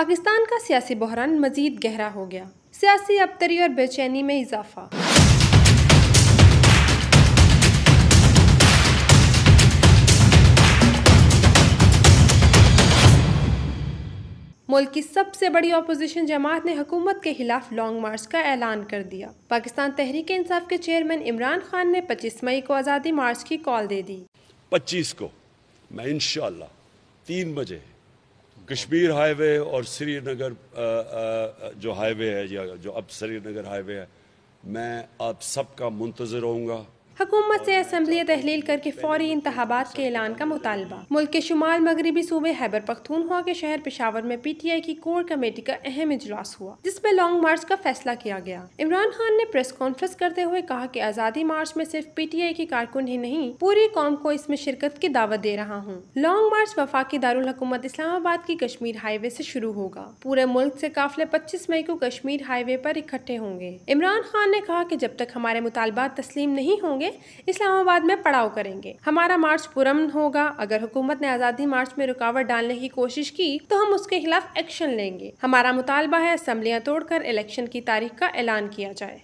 पाकिस्तान का सियासी बहरान मजीद गहरा हो गया। सियासी अबतरी और बेचैनी में इजाफा। मुल्क की सबसे बड़ी अपोजिशन जमात ने हुकूमत के खिलाफ लॉन्ग मार्च का ऐलान कर दिया। पाकिस्तान तहरीक इंसाफ के चेयरमैन इमरान खान ने 25 मई को आज़ादी मार्च की कॉल दे दी। 25 को मैं इंशाअल्लाह 3 बजे कश्मीर हाईवे और श्रीनगर जो हाईवे है या जो अब श्रीनगर हाईवे है, मैं आप सबका मुंतज़िर रहूँगा। हुकूमत से असम्बली तहलील करके फौरी इंतखाबात के ऐलान का मुतालबा। मुल्क के शुमाल मगरबी सूबे खैबर पख्तूनख्वा के शहर पेशावर में PTI की कोर कमेटी का अहम इजलास हुआ, जिसमें लॉन्ग मार्च का फैसला किया गया। इमरान खान ने प्रेस कॉन्फ्रेंस करते हुए कहा कि आज़ादी मार्च में सिर्फ PTI की कारकुन ही नहीं, पूरी कौम को इसमें शिरकत की दावत दे रहा हूँ। लॉन्ग मार्च वफाकी दारुल हुकूमत इस्लामाबाद की कश्मीर हाईवे से शुरू होगा। पूरे मुल्क से काफिले 25 मई को कश्मीर हाईवे पर इकट्ठे होंगे। इमरान खान ने कहा कि जब तक हमारे मुतालबात तस्लीम नहीं होंगे, इस्लामाबाद में पड़ाव करेंगे। हमारा मार्च पुरअमन होगा। अगर हुकूमत ने आज़ादी मार्च में रुकावट डालने की कोशिश की तो हम उसके खिलाफ एक्शन लेंगे। हमारा मुतालबा है असम्बलियां तोड़कर इलेक्शन की तारीख का ऐलान किया जाए।